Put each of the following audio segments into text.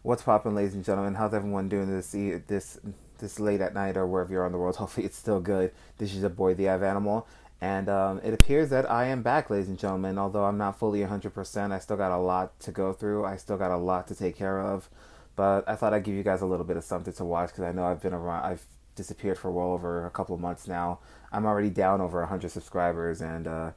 What's poppin', ladies and gentlemen? How's everyone doing this late at night or wherever you are in the world? Hopefully it's still good. This is your boy, the Ivanimal, and it appears that I am back, ladies and gentlemen. Although I'm not fully 100%, I still got a lot to go through. I still got a lot to take care of, but I thought I'd give you guys a little bit of something to watch because I know I've been around. I've disappeared for well over a couple of months now. I'm already down over 100 subscribers, and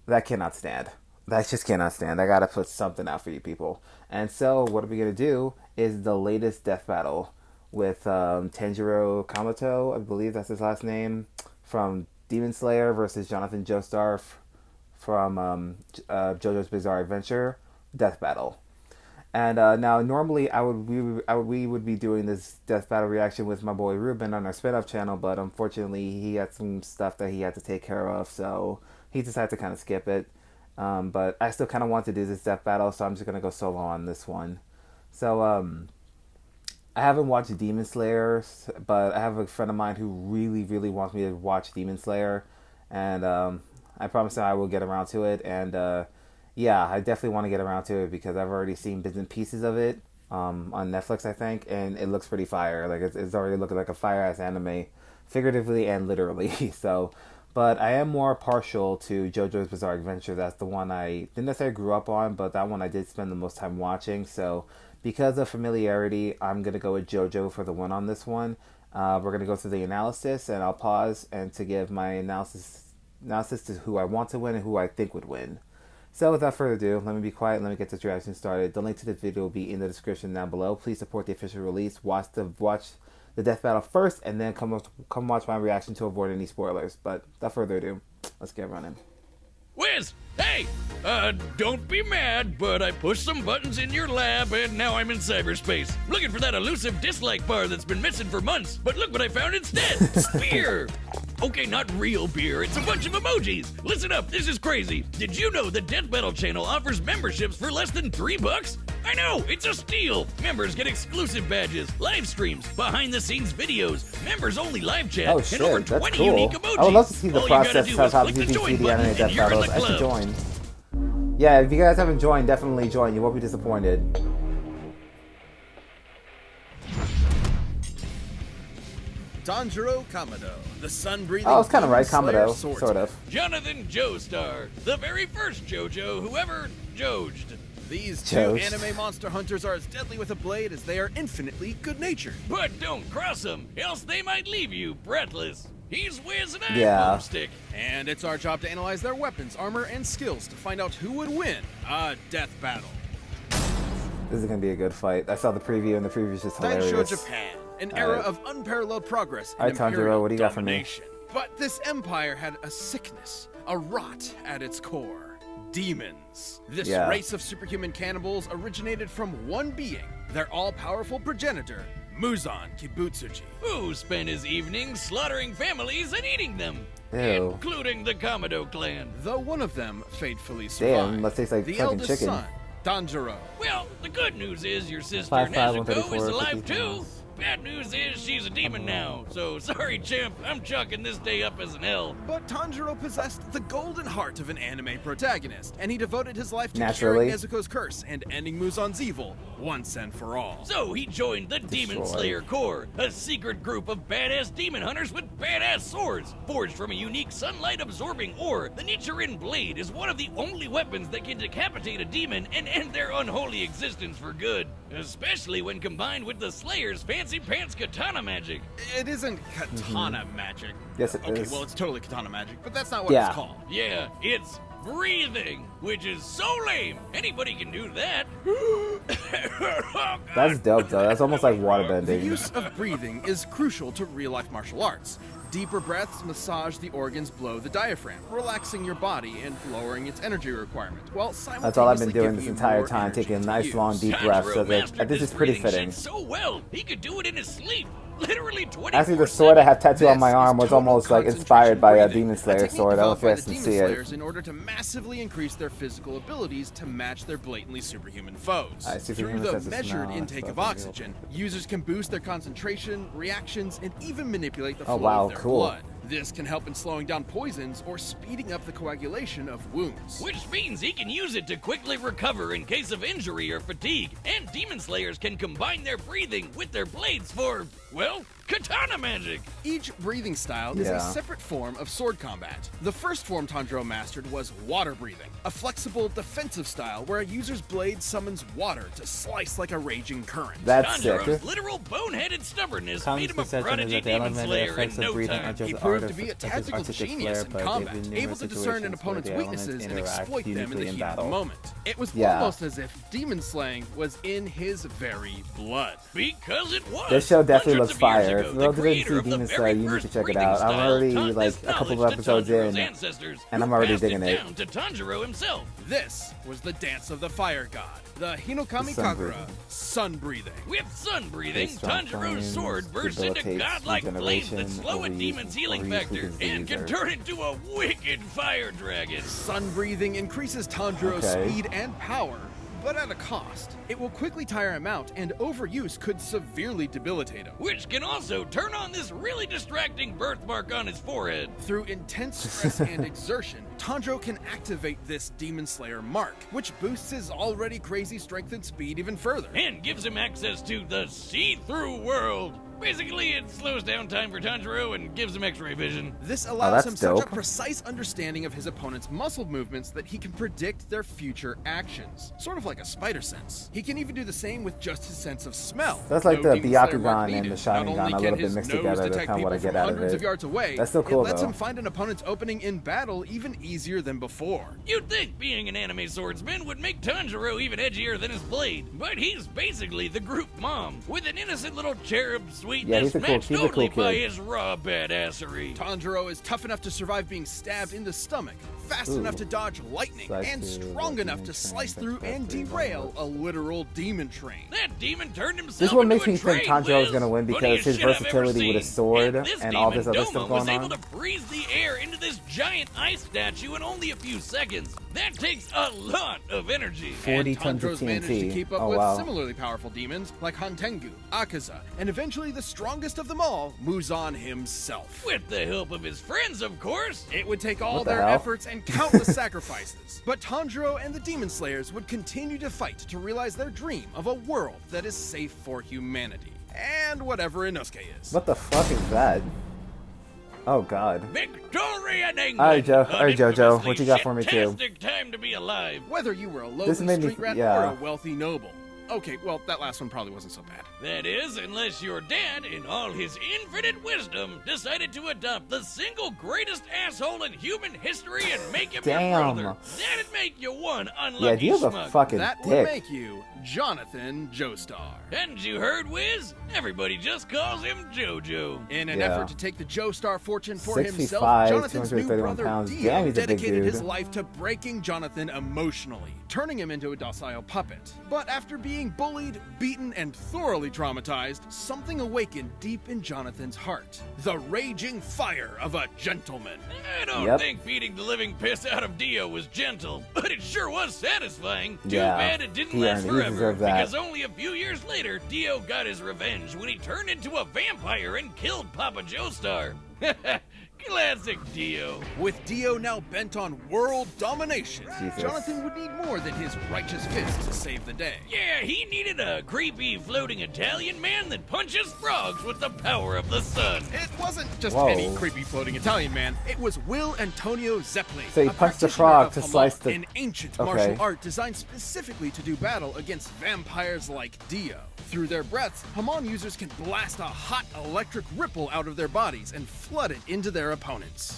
that cannot stand. That just cannot stand. I gotta put something out for you people. And so, what are we gonna do? Is the latest death battle with Tanjiro Kamado, I believe that's his last name, from Demon Slayer versus Jonathan Joestar from JoJo's Bizarre Adventure death battle. And now, normally we would be doing this death battle reaction with my boy Ruben on our spin-off channel, but unfortunately he had some stuff that he had to take care of, so he decided to kind of skip it. But I still kind of want to do this death battle, so I'm just gonna go solo on this one. So I haven't watched Demon Slayer, but I have a friend of mine who really, really wants me to watch Demon Slayer, and I promise that I will get around to it. And yeah, I definitely want to get around to it because I've already seen bits and pieces of it on Netflix, I think, and it looks pretty fire. Like it's already looking like a fire ass anime, figuratively and literally. So. But I am more partial to JoJo's Bizarre Adventure. That's the one I didn't necessarily grew up on, but that one I did spend the most time watching. So because of familiarity, I'm going to go with JoJo for the win on this one. We're going to go through the analysis, and I'll pause and to give my analysis to who I want to win and who I think would win. So without further ado, let me be quiet. Let me get this reaction started. The link to this video will be in the description down below. Please support the official release. Watch the death battle first, and then come watch my reaction to avoid any spoilers. But without further ado, let's get running. Wiz! Hey! Don't be mad, but I pushed some buttons in your lab and now I'm in cyberspace. Looking for that elusive dislike bar that's been missing for months, but look what I found instead! Beer! Okay, not real beer, it's a bunch of emojis! Listen up, this is crazy! Did you know the Death Battle channel offers memberships for less than $3? I know, it's a steal! Members get exclusive badges, live streams, behind-the-scenes videos, members-only live chat, and over 20 cool. unique emojis! I would love to see the All you gotta process do of is how click you the see join the button anime and death you're in battles. the I should club. join. Yeah, if you guys haven't joined, definitely join. You won't be disappointed. Tanjiro Kamado, the sun-breathing. Oh, it's kind of right, Slayer Kamado, swordsman. sort of. Jonathan Joestar, the very first JoJo who ever Jojed. These two Jokes. anime monster hunters are as deadly with a blade as they are infinitely good-natured. But don't cross them, else they might leave you breathless. He's Wiz and I'm Yeah. Boomstick. And it's our job to analyze their weapons, armor, and skills to find out who would win a death battle. This is gonna be a good fight. I saw the preview, and the preview is just hilarious. Daisho Japan, an era of unparalleled progress and Alright, Tanjiro, imperial what do you got for me? domination. But this empire had a sickness, a rot at its core. Demons. This Yeah. race of superhuman cannibals originated from one being, their all-powerful progenitor, Muzan Kibutsuji. Who spent his evenings slaughtering families and eating them, Ew. including the Kamado clan. Though one of them fatefully survived. Damn, must taste like the fucking eldest chicken. son, Tanjiro. Well, the good news is your sister 5'5", Nezuko is 134, alive 50 too. pounds. Bad news is she's a demon now. So sorry, champ, I'm chalking this day up as an L. But Tanjiro possessed the golden heart of an anime protagonist, and he devoted his life to Naturally. curing Nezuko's curse and ending Muzan's evil once and for all. So he joined the Demon Destroy. Slayer Corps, a secret group of badass demon hunters with badass swords. Forged from a unique sunlight-absorbing ore, the Nichiren Blade is one of the only weapons that can decapitate a demon and end their unholy existence for good. Especially when combined with the Slayer's fancy pants katana magic. It isn't katana magic. Yes, it okay, is. well, it's totally katana magic, but that's not what Yeah. it's called. Yeah, it's breathing, which is so lame. Anybody can do that. That's dope, though. That's almost like The waterbending. use of breathing is crucial to real-life martial arts. Deeper breaths massage the organs below the diaphragm, relaxing your body and lowering its energy requirement, while simultaneously That's all I've been doing giving this you entire more time, energy taking to nice, use. long, deep breaths. So Tanjiro that mastered this is pretty breathing fitting. shit so well, he could do it in his sleep. Literally 24/7. Actually, the sword I have tattooed on my This arm is was total almost like concentration inspired by a breathing, Demon Slayer technique sword. I don't developed know by if the you can Demon see it. Slayers in order to massively increase their physical abilities to match their blatantly superhuman foes. Alright, Through superhuman the says it's measured now, intake so of I think oxygen, users can boost their concentration, reactions, and even manipulate the flow Oh, wow, of their cool. blood. This can help in slowing down poisons or speeding up the coagulation of wounds. Which means he can use it to quickly recover in case of injury or fatigue. And Demon Slayers can combine their breathing with their blades for, well, katana magic. Each breathing style is a separate form of sword combat. The first form Tanjiro mastered was water breathing, a flexible defensive style where a user's blade summons water to slice like a raging current. That's Tanjiro's sick. literal boneheaded stubbornness Common made him a perception is prodigy that the Demon elemental Slayer in effects of no breathing are time. just He art proved of to be a such as tactical artistic genius flair, in but combat, they've been able numerous to discern an situations where opponent's the elements weaknesses and interact exploit them in uniquely the in heat of the battle. moment. It was Yeah. almost as if demon slaying was in his very blood. Because it was. This show definitely Hundreds looks of years fire. ago, If the you didn't creator see of the Demon very Slayer, you need first to check it breathing out. I'm style already taught like this a couple of knowledge to episodes Tanjiro's in, ancestors, and I'm who already passed digging it. down to Tanjiro himself. This was the dance of the fire god, the Hinokami The sun Kagura, breathing. sun breathing. With sun breathing, Takes strong Tanjiro's flames, sword bursts into debilitates godlike flames that regeneration, slow a overuse- demon's healing overuse factor weakens and the can user. turn into a wicked fire dragon. Sun breathing increases Tanjiro's Okay. speed and power, but at a cost. It will quickly tire him out, and overuse could severely debilitate him. Which can also turn on this really distracting birthmark on his forehead. Through intense stress and exertion, Tanjiro can activate this Demon Slayer mark, which boosts his already crazy strength and speed even further. And gives him access to the see-through world. Basically, it slows down time for Tanjiro and gives him x-ray vision. This allows that's him such a dope. precise understanding of his opponent's muscle movements that he can predict their future actions, sort of like a spider sense. He can even do the same with just his sense of smell. That's like No the Demon Slayer Byakugan mark and needed. the Sharingan Not only a can little bit his mixed nose together. That's detect kinda what I people get from out of hundreds it. of yards away. That's still cool, It lets though. him find an opponent's opening in battle even easier than before. You'd think being an anime swordsman would make Tanjiro even edgier than his blade, but he's basically the group mom, with an innocent little cherub Yeah, sweetness he's a cool- matched he's a cool only by kid. his raw badassery. Tanjiro is tough enough to survive being stabbed in the stomach, fast Ooh. enough to dodge lightning, Slice and through strong the enough demon to train slice that through cuts and through derail the a literal demon train. That demon turned himself This one into makes a me think train, Tanjiro is Wiz. gonna win because Funniest his shit I've ever versatility with a seen. sword this and all demon, this other Doma, stuff was going able on. to freeze the air into this giant ice statue in only a few seconds. That takes a lot of energy. 40 tons of Tanjiro's managed to TNT. keep up Oh with wow. similarly powerful demons like Hantengu, Akaza, and eventually the strongest of them all, Muzan himself. With the help of his friends, of course. It would take all What the their hell? efforts and countless sacrifices, but Tanjiro and the Demon Slayers would continue to fight to realize their dream of a world that is safe for humanity. And whatever Inosuke is. What the fuck is that? Oh god. Victoria in England. Alright, Joe. An Alright, Jojo. infamously What you got for me, too? shit-tastic time to be alive. Whether you were a This lowly made me- street rat yeah. or a wealthy noble. Okay, well, that last one probably wasn't so bad. That is, unless your dad, in all his infinite wisdom, decided to adopt the single greatest asshole in human history and make him Damn. your brother. That'd make you one unlucky Yeah, Dio's a smug. fucking That would dick. make you Jonathan Joestar. Hadn't you heard, Wiz? Everybody just calls him JoJo. In an Yeah. effort to take the Joestar fortune for 65, himself, Jonathan's new 231 brother pounds. Dio Damn, he's a big dedicated his dude. life to breaking Jonathan emotionally, turning him into a docile puppet. But after being bullied, beaten, and thoroughly traumatized, something awakened deep in Jonathan's heart. The raging fire of a gentleman. I don't Yep. think beating the living piss out of Dio was gentle, but it sure was satisfying. Too Yeah, bad it didn't he last earned it. He forever, deserved that. because only a few years later, Dio got his revenge when he turned into a vampire and killed Papa Joestar. Classic Dio. With Dio now bent on world domination, Jesus. Jonathan would need more than his righteous fist to save the day. Yeah, he needed a creepy floating Italian man that punches frogs with the power of the sun. It wasn't just Whoa. any creepy floating Italian man. It was Will Antonio Zeppeli. So he a punched the practitioner frog of to Hamon, slice the- an ancient Okay. martial art designed specifically to do battle against vampires like Dio. Through their breaths, Hamon users can blast a hot electric ripple out of their bodies and flood it into their opponents.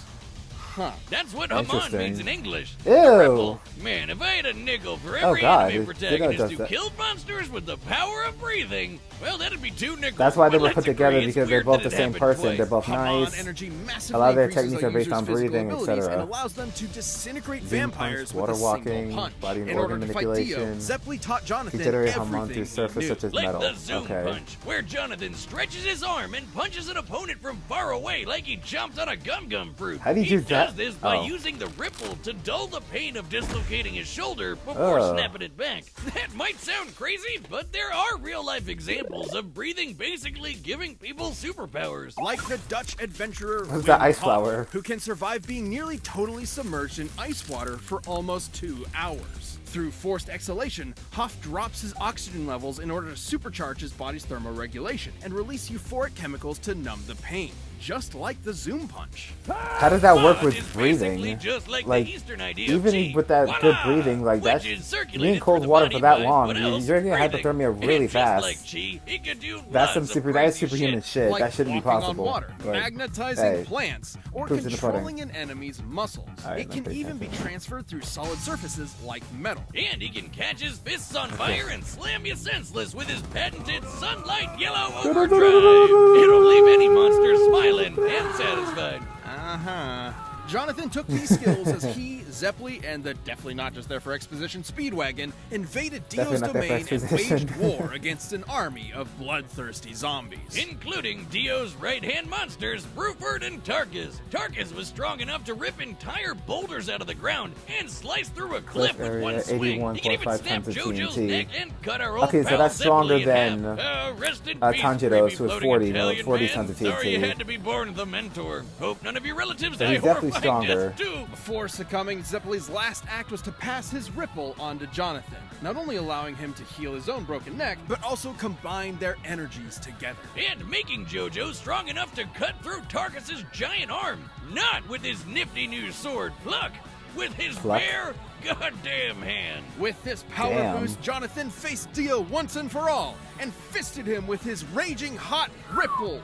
Huh. That's what Hamon Interesting. means in English. Ew. A rebel. Man, if I had a nickel for every God, anime it- protagonist does who that. killed monsters with the power of breathing, well, that'd be 2 nickels. That's why they But were let's put together, agree, it's because they're weird both that the it same happened person. twice. They're both Hamon nice. energy massively A lot of their increases techniques a are based user's on physical breathing, abilities etc. and allows them to disintegrate Zoom vampires punch, with water a walking, single punch. body and In order organ to fight Dio, manipulation. Zeppeli taught Jonathan Considering everything Hamon through he surface knew. such as Like metal. the Zoom Okay. punch, where Jonathan stretches his arm and punches an opponent from far away like he chomped on a gum-gum fruit. How do you do He does does this by Oh. using the ripple to dull the pain of dislocating his shoulder before snapping it back. That might sound crazy, but there are real-life examples of breathing basically giving people superpowers. Like the Dutch adventurer What's that Wim ice Hof, flower? who can survive being nearly totally submerged in ice water for almost 2 hours. Through forced exhalation, Hoff drops his oxygen levels in order to supercharge his body's thermoregulation and release euphoric chemicals to numb the pain, just like the Zoom punch. How does that work with It's breathing? basically just like the Eastern idea of even chi. with that good Voila! breathing, like Which that's is circulated being cold through the water body for that by long. what You're else? gonna get Breathing. hypothermia really And just fast. like chi, it can do That's some lots of that's crazy superhuman shit. Like That shouldn't be walking possible. on water, Like, magnetizing hey, plants, or proof's in the pudding. controlling an enemy's muscles. Alright, It can let's pay even be attention. transferred through solid surfaces like metal. And he can catch his fists on fire and slam you senseless with his patented sunlight yellow overdrive. It'll leave any monster smiling and satisfied. Uh-huh. Jonathan took these skills as he, Zeppeli, and the definitely not just there for exposition Speedwagon invaded Definitely Dio's not there for domain and exposition. waged war against an army of bloodthirsty zombies. Including Dio's right-hand monsters, Bruford and Tarkus. Tarkus was strong enough to rip entire boulders out of the ground and slice through a cliff with area, one swing. He can even 81.5 snap tons of JoJo's TNT. neck and cut our old Okay, so pal that's stronger Zeppeli in than, half. Rest in peace, Tanjiro's, creepy who was floating 40 Italian 40 man. tons of Sorry you TNT. had to be born the mentor. Hope none of your relatives So die he's definitely horrifying stronger. deaths too. Before succumbing, Zeppeli's last act was to pass his ripple onto Jonathan, not only allowing him to heal his own broken neck, but also combine their energies together. And making JoJo strong enough to cut through Tarkus's giant arm. Not with his nifty new sword, Pluck. With his Pluck? bare goddamn hand. With this power Damn. boost, Jonathan faced Dio once and for all, and fisted him with his raging hot ripple.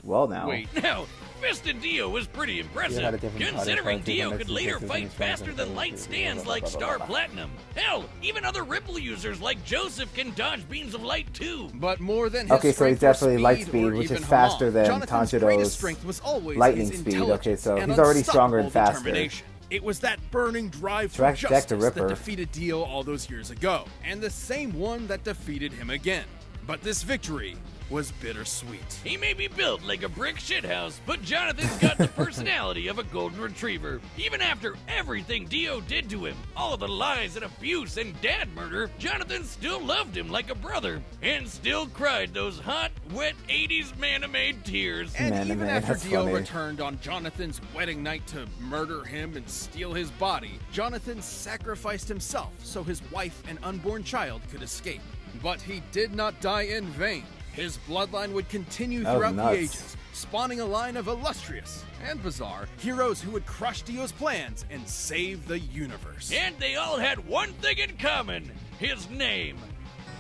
Well, now. Wait, Now, Fisted Dio was pretty You had a impressive, different considering product, Dio different could later messages, fight different faster things, than light different stands things, like blah, blah, Star blah, blah. Platinum. Hell, even other Ripple users like Joseph can dodge beams of light too. but more than his Okay, so he's strength or definitely light speed speed, or which even is faster Hamal, than Jonathan's Tanjiro's greatest strength was always lightning his speed. Okay, intelligence so and he's already stronger and unstoppable faster. determination. It was that burning drive for Jack the justice that Ripper. defeated Dio all those years ago, and the same one that defeated him again. But this victory was bittersweet. He may be built like a brick shithouse, but Jonathan's got the personality of a golden retriever. Even after everything Dio did to him, all the lies and abuse and dad murder, Jonathan still loved him like a brother, and still cried those hot, wet 80s man-made tears. And Man, even man, after that's Dio funny. returned on Jonathan's wedding night to murder him and steal his body, Jonathan sacrificed himself so his wife and unborn child could escape. But he did not die in vain. His bloodline would continue That was throughout the nuts. ages, spawning a line of illustrious and bizarre heroes who would crush Dio's plans and save the universe. And they all had one thing in common. His name.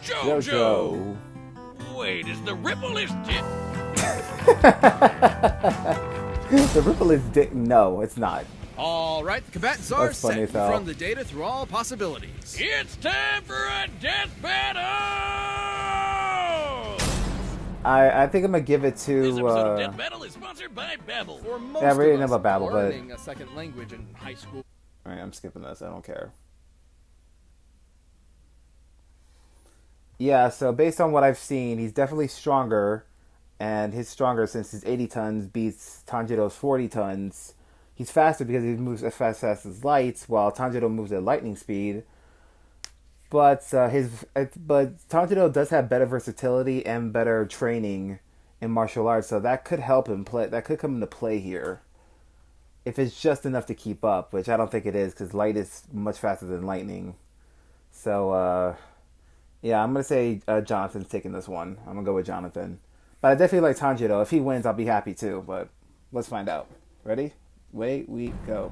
JoJo. Wait, is the Ripple his dick? The ripple is no, it's not. All right, the combatants are That's funny set. as hell. You've run the data through all possibilities. It's time for a death battle! I think I'm gonna give it This to. episode of Death Battle is sponsored by Babbel. For most Yeah, I really of know us, about Babel, but- learning a second language in high school All right, I'm skipping this. I don't care. Yeah, so based on what I've seen, he's definitely stronger, and he's stronger since his 80 tons beats Tanjiro's 40 tons. He's faster because he moves as fast as lights, while Tanjiro moves at lightning speed. But Tanjiro does have better versatility and better training in martial arts, so that could help him play. That could come into play here, if it's just enough to keep up, which I don't think it is, because light is much faster than lightning. So, yeah, I'm gonna say Jonathan's taking this one. I'm gonna go with Jonathan, but I definitely like Tanjiro. If he wins, I'll be happy too. But let's find out. Ready? Away we go.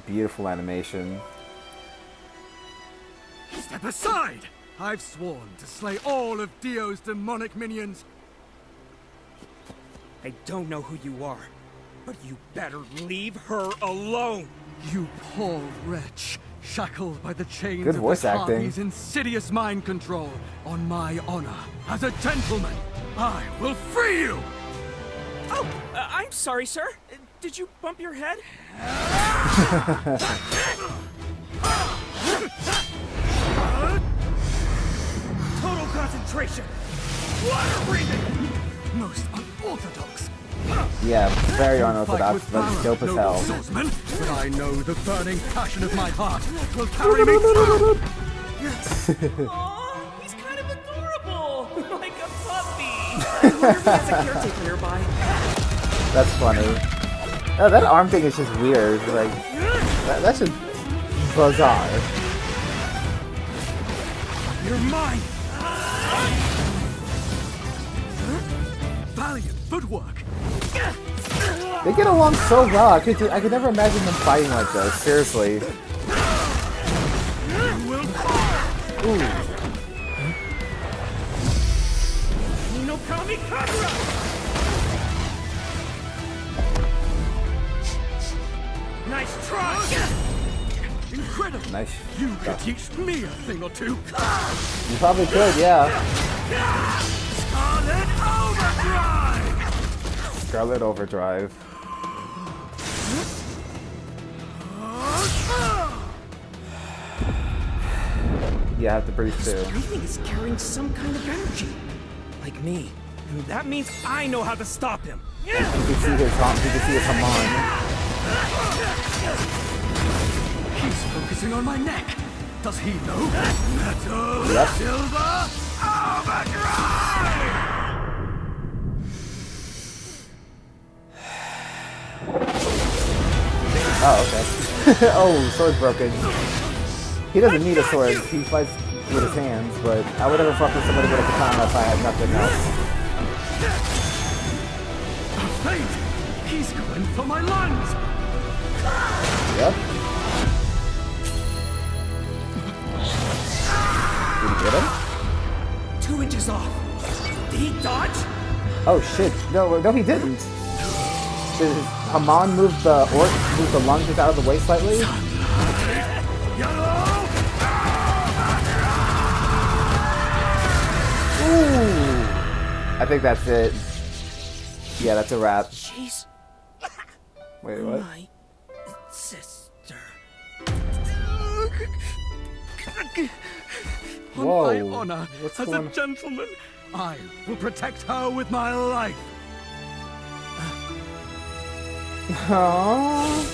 Beautiful animation. Step aside! I've sworn to slay all of Dio's demonic minions. I don't know who you are, but you better leave her alone! You poor wretch, shackled by the chains Good of voice the acting. Harpy's insidious mind control. On my honor, as a gentleman, I will free you! Oh, I'm sorry, sir. Did you bump your head? Total concentration! Water breathing! Most unorthodox! Yeah, very You unorthodox, fight with but valor, dope as noble hell. swordsman, but I know the burning passion of my heart will carry me through. Aw, he's kind of adorable, like a puppy. I wonder if he has a caretaker nearby. That's funny. Oh, that arm thing is just weird. Like, that's just bizarre. You're mine. Valiant footwork. They get along so well. I could never imagine them fighting like this. Seriously. Ooh. No kamikaze! Nice try! Incredible. Nice. You could teach me a thing or two. You probably could, yeah. Scarlet Overdrive! Scarlet Overdrive. Yeah, I have to breathe too. Everything is carrying some kind of energy. Like me. And that means I know how to stop him. You can see his Hamon. He's focusing on my neck. Does he know? Metal Yep. Silver Overdrive! Oh, okay. Oh, sword's broken. He doesn't need a sword. He fights with his hands, but I would never fuck with somebody with a katana if I had nothing else. Fate! He's going for my lungs! Yep. Did he get him? 2 inches off. Did he dodge? Oh shit! No, he didn't. Did Hamon move the lunges out of the way slightly? Yellow! Ooh! I think that's it. Yeah, that's a wrap. She's Wait, what? my sister. On Whoa. my honor, What's as going a on? gentleman, I will protect her with my life. Aww.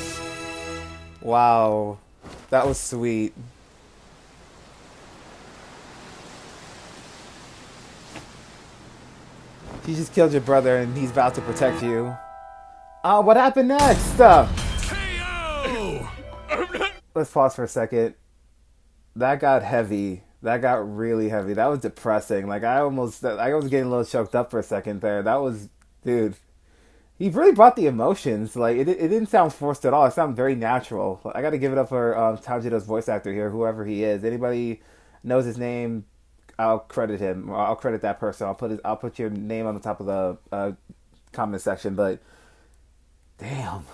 Wow. That was sweet. You just killed your brother and he's about to protect you. What happened next? Let's pause for a second. That got heavy. That got really heavy. That was depressing. Like, I was getting a little choked up for a second there. That was, dude. He really brought the emotions. Like, it didn't sound forced at all. It sounded very natural. I got to give it up for Tanjiro's voice actor here, whoever he is. Anybody knows his name, I'll credit him. Or I'll credit that person. I'll put your name on the top of the comment section. But damn,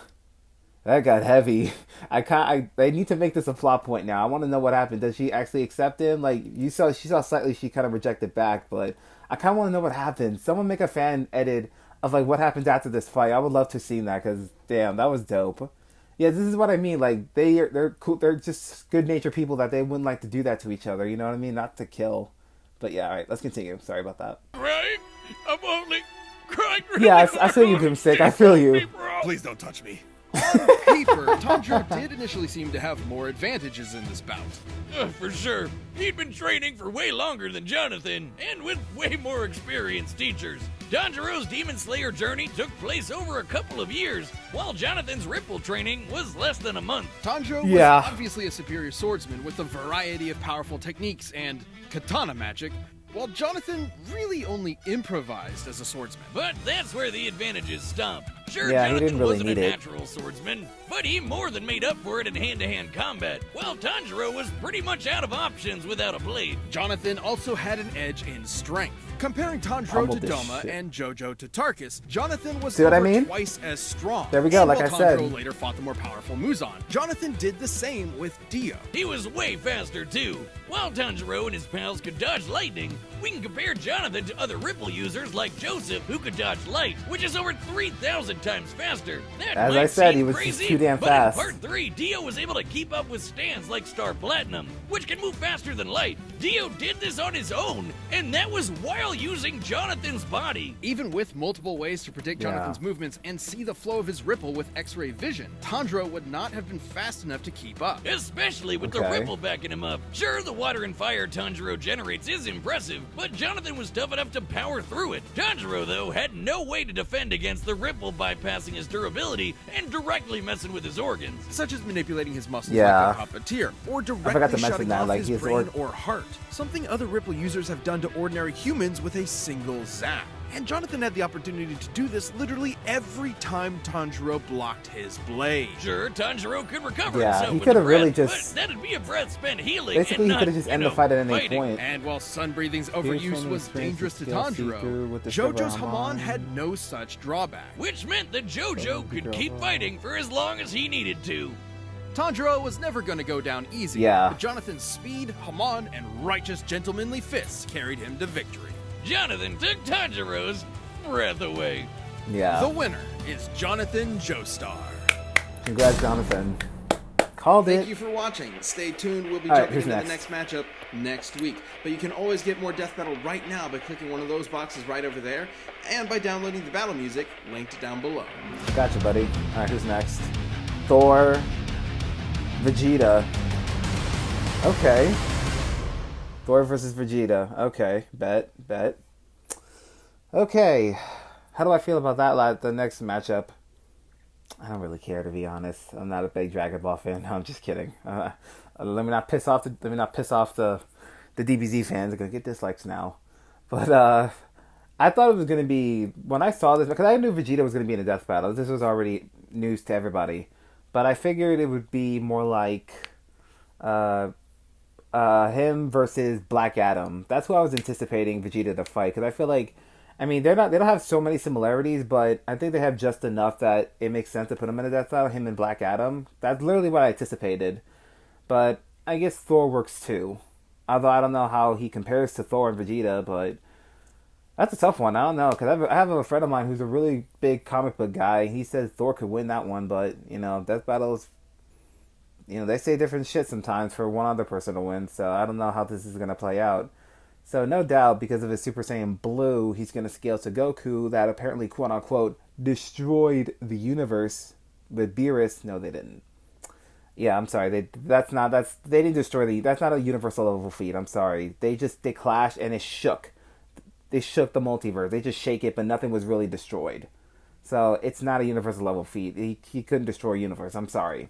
that got heavy. I need to make this a plot point now. I want to know what happened. Does she actually accept him? Like, she saw slightly she kind of rejected back, but I kind of want to know what happened. Someone make a fan edit of like what happens after this fight. I would love to see that because damn, that was dope. Yeah, this is what I mean. Like, they're cool. They're just good natured people that they wouldn't like to do that to each other. You know what I mean? Not to kill. But yeah, all right, let's continue. Sorry about that. Right? I'm only crying really Yeah, I feel you, Boomstick. I feel you. Please don't touch me. On paper, Tanjiro did initially seem to have more advantages in this bout. For sure. He'd been training for way longer than Jonathan, and with way more experienced teachers. Tanjiro's Demon Slayer journey took place over a couple of years, while Jonathan's Ripple training was less than a month. Tanjiro Yeah. was obviously a superior swordsman with a variety of powerful techniques and katana magic, while Jonathan really only improvised as a swordsman. But that's where the advantages stop. Sure, Yeah, he Jonathan didn't really wasn't need a it. natural swordsman, but he more than made up for it in hand-to-hand combat, while Tanjiro was pretty much out of options without a blade. Jonathan also had an edge in strength. Comparing Tanjiro Humbled to as Doma shit. and Jojo to Tarkus, Jonathan was See what I over mean? twice as strong. There we go, And like while I said. Tanjiro later fought the more powerful Muzan, Jonathan did the same with Dio. He was way faster too. While Tanjiro and his pals could dodge lightning, we can compare Jonathan to other Ripple users like Joseph, who could dodge light, which is over 3,000 1,000 times faster. That As might I said, seem he was crazy, just too damn but fast. in Part 3, Dio was able to keep up with stands like Star Platinum, which can move faster than light. Dio did this on his own, and that was while using Jonathan's body. Even with multiple ways to predict Yeah. Jonathan's movements and see the flow of his ripple with X-ray vision, Tanjiro would not have been fast enough to keep up. Especially with the Okay. ripple backing him up. Sure, the water and fire Tanjiro generates is impressive, but Jonathan was tough enough to power through it. Tanjiro, though, had no way to defend against the ripple bypassing his durability and directly messing with his organs. Such as manipulating his muscles Yeah. like a puppeteer, or forgot directly to mention shutting that, off like, his his brain or heart. Something other Ripple users have done to ordinary humans with a single zap. And Jonathan had the opportunity to do this literally every time Tanjiro blocked his blade. Sure, Tanjiro could recover Yeah, himself he with could the have really breath, just- but that'd be a breath spent healing Basically, and he not, could have just ended the fight at any fighting. point. And while Sun Breathing's overuse training was experience dangerous to skill seeker Tanjiro, with the JoJo's silver Hamon Hamon. had no such drawback. Which meant that JoJo could keep fighting for as long as he needed to. Tanjiro was never going to go down easy, Yeah. but Jonathan's speed, Hamon, and righteous gentlemanly fists carried him to victory. Jonathan took Tanjiro's breath away. Yeah. The winner is Jonathan Joestar. Congrats, Jonathan. Called Thank it. you for watching. Stay tuned. We'll be All right, jumping who's into next? the next matchup next week. But you can always get more Death Battle right now by clicking one of those boxes right over there and by downloading the battle music linked down below. Gotcha, buddy. All right, who's next? Thor, Vegeta. Okay. Thor versus Vegeta. Okay, bet. Okay. How do I feel about that? The next matchup. I don't really care, to be honest. I'm not a big Dragon Ball fan. No, I'm just kidding. Let me not piss off the DBZ fans. They're gonna get dislikes now. But I thought it was gonna be, when I saw this, because I knew Vegeta was gonna be in a death battle. This was already news to everybody. But I figured it would be more like him versus Black Adam. That's who I was anticipating Vegeta to fight, because I feel like, I mean, they don't have so many similarities, but I think they have just enough that it makes sense to put him in a death battle, him and Black Adam. That's literally what I anticipated. But I guess Thor works too. Although I don't know how he compares to Thor and Vegeta, but that's a tough one. I don't know, because I have a friend of mine who's a really big comic book guy. He says Thor could win that one, but, death battles, they say different shit sometimes for one other person to win, so I don't know how this is going to play out. So no doubt, because of his Super Saiyan Blue, he's going to scale to Goku that apparently, quote-unquote, destroyed the universe with Beerus. No, they didn't. Yeah, I'm sorry. They didn't destroy that's not a universal level feat. I'm sorry. They clashed and it shook. They shook the multiverse. They just shake it, but nothing was really destroyed. So it's not a universal level feat. He couldn't destroy a universe. I'm sorry.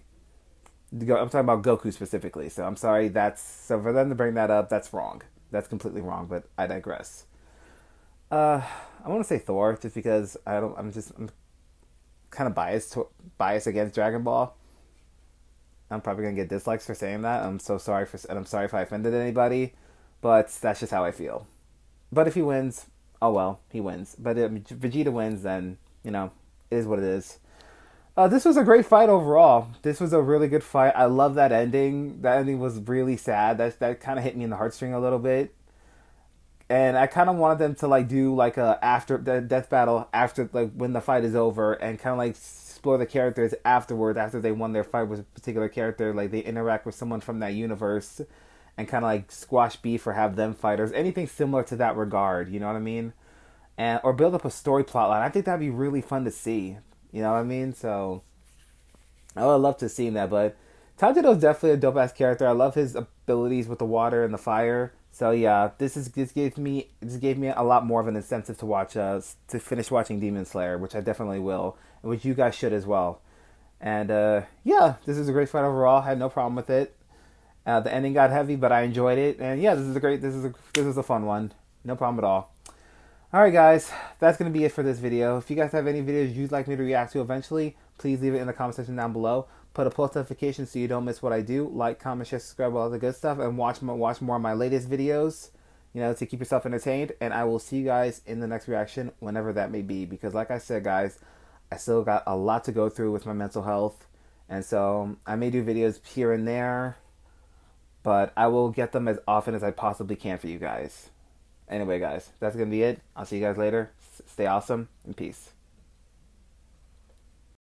I'm talking about Goku specifically. So I'm sorry. So for them to bring that up, that's wrong. That's completely wrong, but I digress. I want to say Thor just because I'm kind of biased against Dragon Ball. I'm probably gonna get dislikes for saying that. I'm sorry if I offended anybody, but that's just how I feel. But if he wins, oh well, he wins. But if Vegeta wins, then it is what it is. This was a great fight overall. This was a really good fight. I love that ending. That ending was really sad. That kind of hit me in the heartstring a little bit. And I kind of wanted them to do a after the death battle after when the fight is over, and kind of explore the characters afterward after they won their fight with a particular character. They interact with someone from that universe, and kind of squash beef or have them fight or anything similar to that regard. You know what I mean? Or build up a story plot line. I think that'd be really fun to see. You know what I mean? So I would love to see that, but Tanjiro's definitely a dope ass character. I love his abilities with the water and the fire. So yeah, this gave me a lot more of an incentive to watch to finish watching Demon Slayer, which I definitely will, and which you guys should as well. And yeah, this is a great fight overall. I had no problem with it. The ending got heavy, but I enjoyed it. And yeah, this is a fun one. No problem at all. Alright guys, that's going to be it for this video. If you guys have any videos you'd like me to react to eventually, please leave it in the comment section down below. Put a post notification so you don't miss what I do. Like, comment, share, subscribe, all the good stuff. And watch more of my latest videos, to keep yourself entertained. And I will see you guys in the next reaction, whenever that may be. Because like I said, guys, I still got a lot to go through with my mental health. And so I may do videos here and there, but I will get them as often as I possibly can for you guys. Anyway, guys, that's going to be it. I'll see you guys later. Stay awesome and peace.